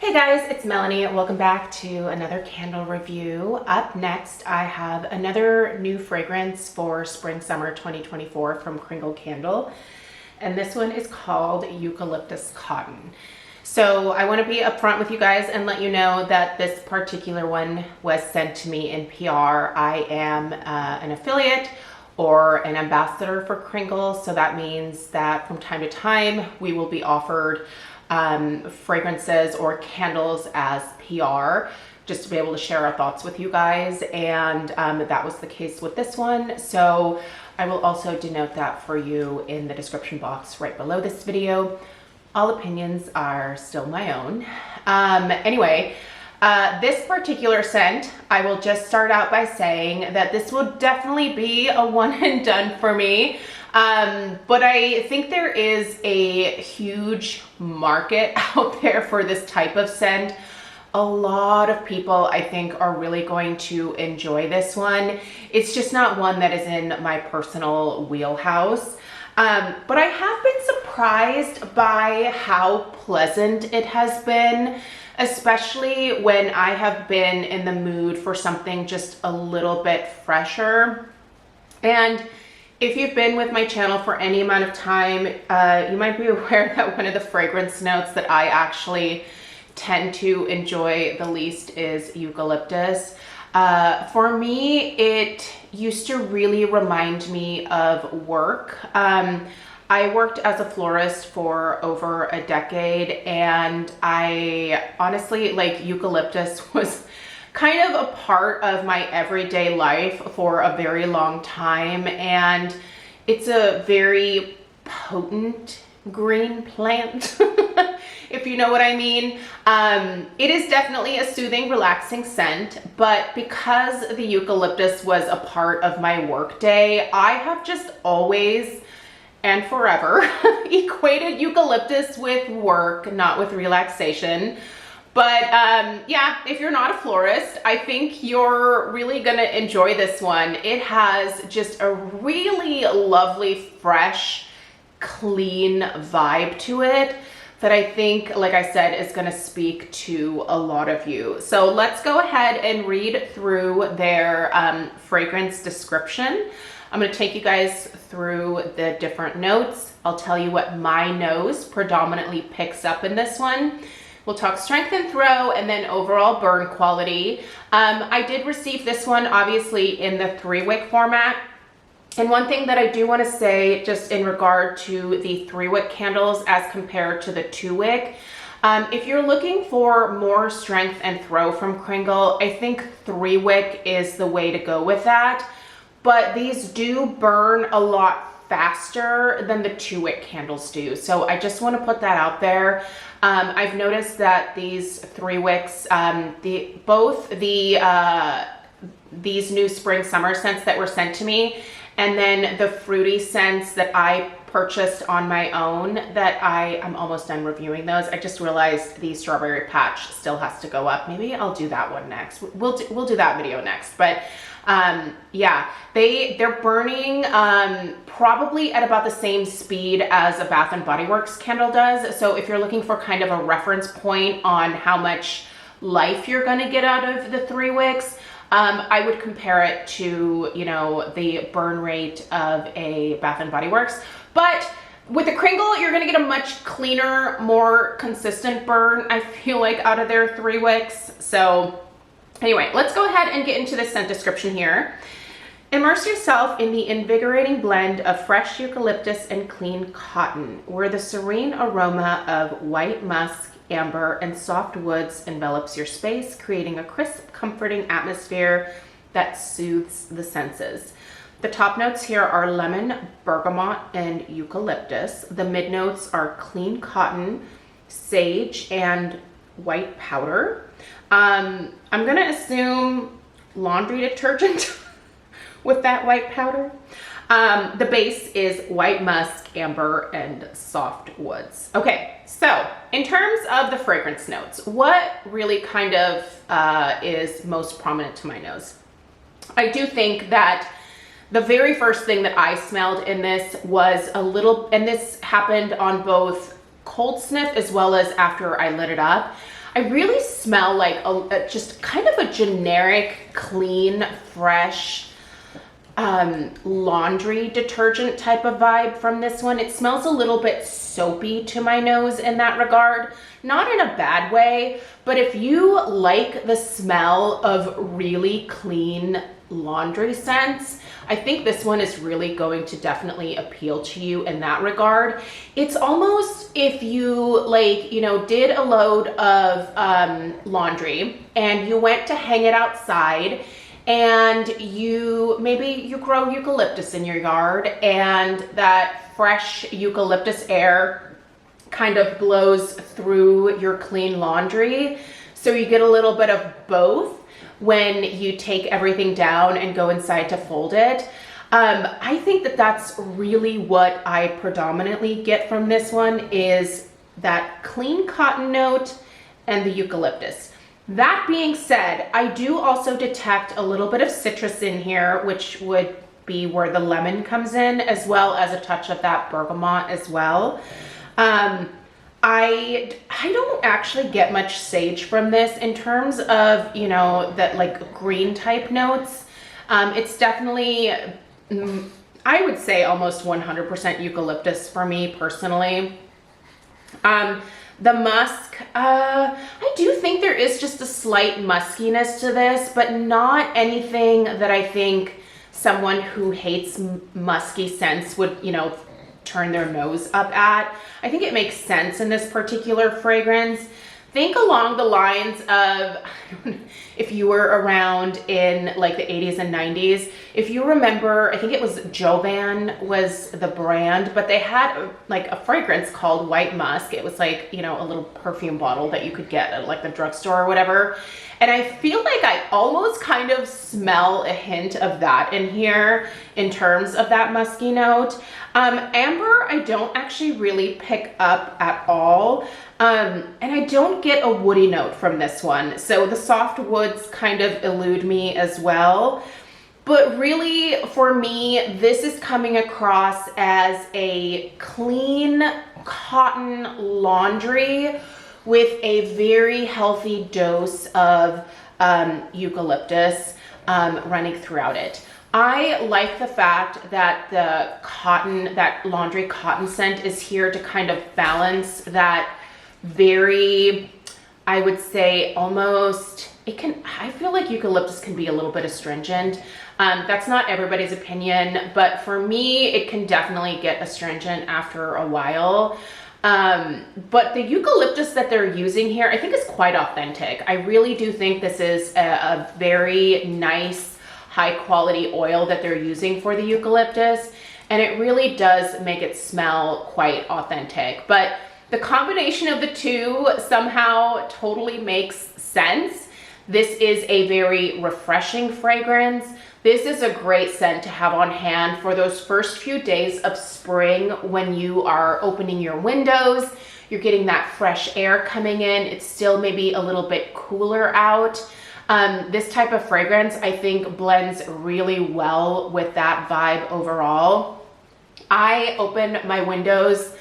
Hey guys, it's Melanie. Welcome back to another candle review. Up next, I have another new fragrance for Spring Summer 2024 from Kringle Candle. And this one is called Eucalyptus Cotton. So I want to be upfront with you guys and let you know that this particular one was sent to me in PR. I am an affiliate or an ambassador for Kringle. So that means that from time to time, we will be offered fragrances or candles as PR, just to be able to share our thoughts with you guys. And that was the case with this one. So I will also denote that for you in the description box right below this video. All opinions are still my own. Anyway, this particular scent, I will just start out by saying that this will definitely be a one and done for me. But I think there is a huge market out there for this type of scent. A lot of people, I think, are really going to enjoy this one. It's just not one that is in my personal wheelhouse. But I have been surprised by how pleasant it has been, especially when I have been in the mood for something just a little bit fresher. And if you've been with my channel for any amount of time, you might be aware that one of the fragrance notes that I actually tend to enjoy the least is eucalyptus. For me, it used to really remind me of work. I worked as a florist for over a decade, and I honestly, like, eucalyptus was kind of a part of my everyday life for a very long time. And it's a very potent green plant, if you know what I mean. It is definitely a soothing, relaxing scent, but because the eucalyptus was a part of my workday, I have just always and forever equated eucalyptus with work, not with relaxation. But yeah, if you're not a florist, I think you're really gonna enjoy this one. It has just a really lovely, fresh, clean vibe to it that I think, like I said, is gonna speak to a lot of you. So let's go ahead and read through their fragrance description. I'm gonna take you guys through the different notes. I'll tell you what my nose predominantly picks up in this one. We'll talk strength and throw, and then overall burn quality. I did receive this one obviously in the 3-wick format. And one thing that I do want to say just in regard to the 3-wick candles as compared to the 2-wick, if you're looking for more strength and throw from Kringle, I think 3-wick is the way to go with that. But these do burn a lot faster than the 2-wick candles do. So I just want to put that out there. I've noticed that these 3-wicks, these new spring summer scents that were sent to me, and then the fruity scents that I purchased on my own, that I'm almost done reviewing those. I just realized the strawberry patch still has to go up. Maybe I'll do that one next. We'll do that video next. But yeah, they're burning probably at about the same speed as a Bath and Body Works candle does. So if you're looking for kind of a reference point on how much life you're going to get out of the 3-wicks, I would compare it to, you know, the burn rate of a Bath and Body Works. But with the Kringle, you're going to get a much cleaner, more consistent burn, I feel like, out of their 3-wicks. So anyway, let's go ahead and get into the scent description here. Immerse yourself in the invigorating blend of fresh eucalyptus and clean cotton, where the serene aroma of white musk, amber, and soft woods envelops your space, creating a crisp, comforting atmosphere that soothes the senses. The top notes here are lemon, bergamot, and eucalyptus. The mid notes are clean cotton, sage, and white powder. I'm gonna assume laundry detergent with that white powder. The base is white musk, amber, and soft woods. Okay, so in terms of the fragrance notes, what really kind of is most prominent to my nose? I do think that the very first thing that I smelled in this was a little, and this happened on both cold sniff as well as after I lit it up. I really smell like just kind of a generic, clean, fresh laundry detergent type of vibe from this one. It smells a little bit soapy to my nose in that regard. Not in a bad way, but if you like the smell of really clean laundry scents, I think this one is really going to definitely appeal to you in that regard. It's almost if you like, you know, did a load of laundry and you went to hang it outside, and maybe you grow eucalyptus in your yard, and that fresh eucalyptus air kind of blows through your clean laundry. So you get a little bit of both when you take everything down and go inside to fold it. I think that that's really what I predominantly get from this one, is that clean cotton note and the eucalyptus. That being said, I do also detect a little bit of citrus in here, which would be where the lemon comes in, as well as a touch of that bergamot as well. I don't actually get much sage from this in terms of, you know, that like green type notes. It's definitely, I would say almost 100% eucalyptus for me personally. The musk, I do think there is just a slight muskiness to this, but not anything that I think someone who hates musky scents would, you know, turn their nose up at. I think it makes sense in this particular fragrance. Think along the lines of, if you were around in like the 80s and 90s, if you remember, I think it was Jovan was the brand, but they had like a fragrance called White Musk. It was like, you know, a little perfume bottle that you could get at like the drugstore or whatever. And I feel like I almost kind of smell a hint of that in here in terms of that musky note. Amber, I don't actually really pick up at all. And I don't get a woody note from this one. So the soft woods kind of elude me as well. But really, for me, this is coming across as a clean cotton laundry with a very healthy dose of eucalyptus running throughout it. I like the fact that the cotton, that laundry cotton scent is here to kind of balance that very, I would say almost, I feel like eucalyptus can be a little bit astringent. That's not everybody's opinion, but for me, it can definitely get astringent after a while. But the eucalyptus that they're using here, I think is quite authentic. I really do think this is a very nice, high quality oil that they're using for the eucalyptus. And it really does make it smell quite authentic. But the combination of the two somehow totally makes sense. This is a very refreshing fragrance. This is a great scent to have on hand for those first few days of spring when you are opening your windows, you're getting that fresh air coming in, it's still maybe a little bit cooler out. This type of fragrance, I think, blends really well with that vibe overall. I open my windows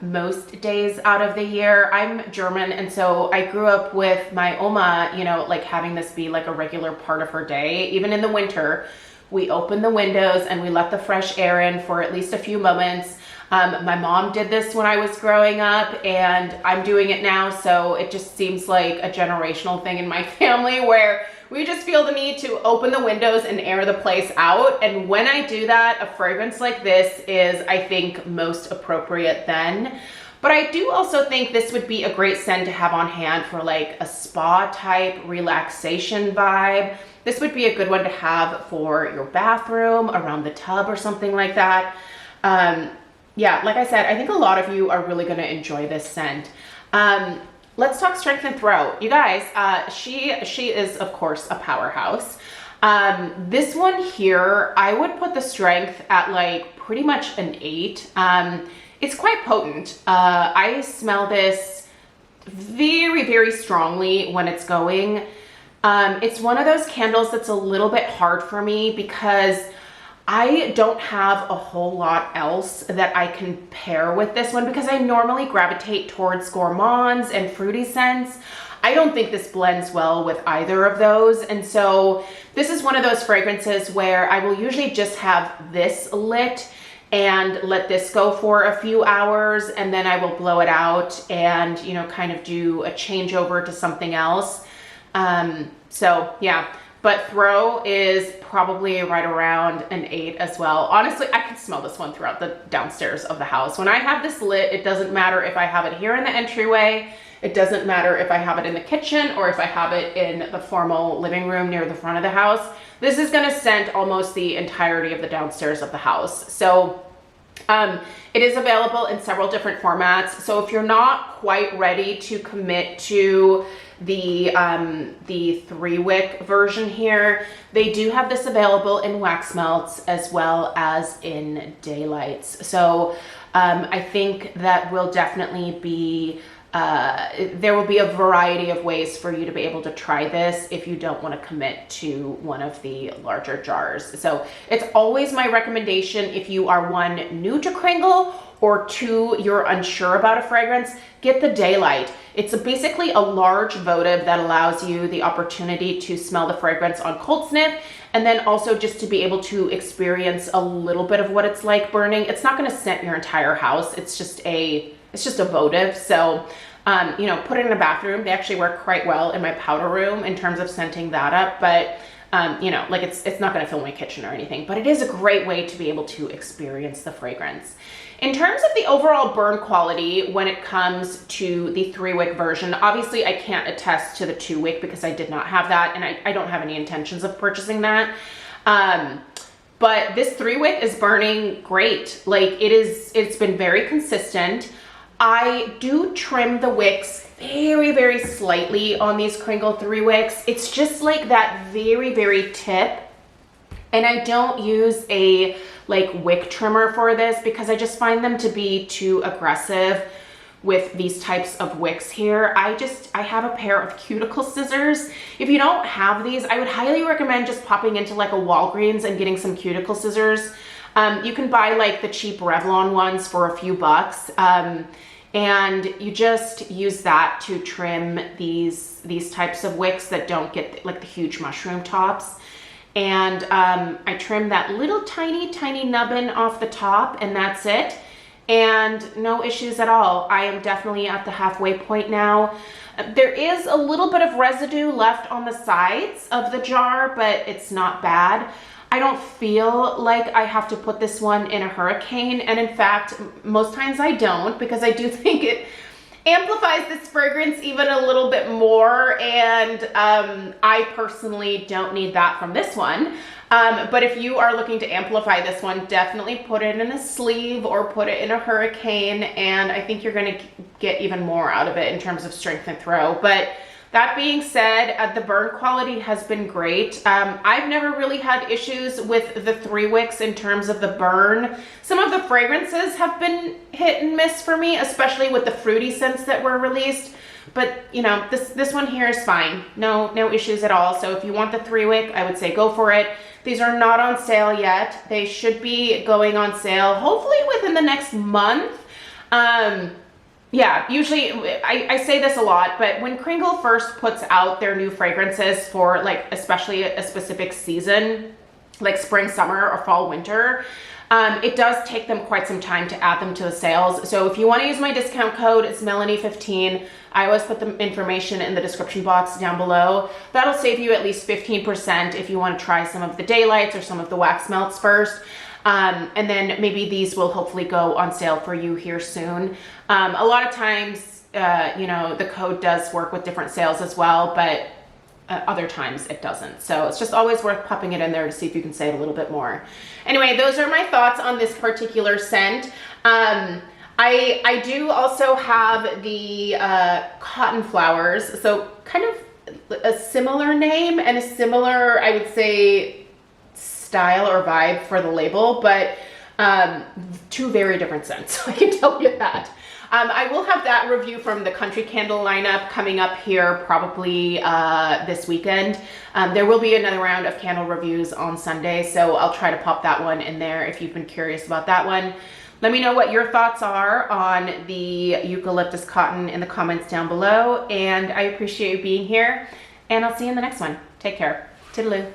most days out of the year. I'm German, and so I grew up with my Oma, you know, like having this be like a regular part of her day. Even in the winter, we open the windows and we let the fresh air in for at least a few moments. My mom did this when I was growing up, and I'm doing it now, so it just seems like a generational thing in my family where we just feel the need to open the windows and air the place out. And when I do that, a fragrance like this is, I think, most appropriate then. But I do also think this would be a great scent to have on hand for like a spa type relaxation vibe. This would be a good one to have for your bathroom, around the tub or something like that. Yeah, like I said, I think a lot of you are really going to enjoy this scent. Let's talk strength and throat. You guys, she is, of course, a powerhouse. This one here, I would put the strength at like pretty much an 8. It's quite potent. I smell this very, very strongly when it's going. It's one of those candles that's a little bit hard for me because I don't have a whole lot else that I can pair with this one because I normally gravitate towards gourmands and fruity scents. I don't think this blends well with either of those. And so this is one of those fragrances where I will usually just have this lit and let this go for a few hours, and then I will blow it out and, you know, kind of do a changeover to something else. So yeah, but throw is probably right around an 8 as well. Honestly, I can smell this one throughout the downstairs of the house. When I have this lit, it doesn't matter if I have it here in the entryway. It doesn't matter if I have it in the kitchen or if I have it in the formal living room near the front of the house. This is gonna scent almost the entirety of the downstairs of the house. So it is available in several different formats. So if you're not quite ready to commit to the 3-wick version here, they do have this available in wax melts as well as in daylights. So I think that will definitely be there will be a variety of ways for you to be able to try this if you don't want to commit to one of the larger jars. So it's always my recommendation, if you are 1, new to Kringle, or 2, you're unsure about a fragrance, get the daylight. It's basically a large votive that allows you the opportunity to smell the fragrance on cold sniff, and then also just to be able to experience a little bit of what it's like burning. It's not going to scent your entire house. It's just a votive. So, you know, put it in a bathroom. They actually work quite well in my powder room in terms of scenting that up. But, you know, like it's not going to fill my kitchen or anything, but it is a great way to be able to experience the fragrance. In terms of the overall burn quality, when it comes to the 3-wick version, obviously I can't attest to the 2-wick because I did not have that, and I don't have any intentions of purchasing that. But this 3-wick is burning great. Like it's been very consistent. I do trim the wicks very, very slightly on these Kringle 3-wicks. It's just like that very, very tip. And I don't use a like wick trimmer for this because I just find them to be too aggressive with these types of wicks here. I have a pair of cuticle scissors. If you don't have these, I would highly recommend just popping into like a Walgreens and getting some cuticle scissors. You can buy like the cheap Revlon ones for a few bucks. And you just use that to trim these types of wicks that don't get like the huge mushroom tops. And I trim that little tiny nubbin off the top, and that's it. And no issues at all. I am definitely at the halfway point now. There is a little bit of residue left on the sides of the jar, but it's not bad. I don't feel like I have to put this one in a hurricane. And in fact, most times I don't, because I do think it amplifies this fragrance even a little bit more. And I personally don't need that from this one. But if you are looking to amplify this one, definitely put it in a sleeve or put it in a hurricane. And I think you're going to get even more out of it in terms of strength and throw. But that being said, the burn quality has been great. I've never really had issues with the 3-wicks in terms of the burn. Some of the fragrances have been hit and miss for me, especially with the fruity scents that were released. But you know, this one here is fine. No issues at all. So if you want the 3-wick, I would say go for it. These are not on sale yet. They should be going on sale hopefully within the next month. Yeah, usually I say this a lot, but when Kringle first puts out their new fragrances for like especially a specific season, like spring, summer, or fall, winter, it does take them quite some time to add them to the sales. So if you want to use my discount code, it's Melanie15. I always put the information in the description box down below. That'll save you at least 15% if you want to try some of the daylights or some of the wax melts first. And then maybe these will hopefully go on sale for you here soon. A lot of times, you know, the code does work with different sales as well, but other times it doesn't. So it's just always worth popping it in there to see if you can save a little bit more. Anyway, those are my thoughts on this particular scent. I do also have the cotton flowers. So kind of a similar name and a similar, I would say, style or vibe for the label, but 2 very different scents. I can tell you that. I will have that review from the Country Candle lineup coming up here probably this weekend. There will be another round of candle reviews on Sunday, so I'll try to pop that one in there if you've been curious about that one. Let me know what your thoughts are on the eucalyptus cotton in the comments down below, and I appreciate you being here, and I'll see you in the next one. Take care. Toodaloo.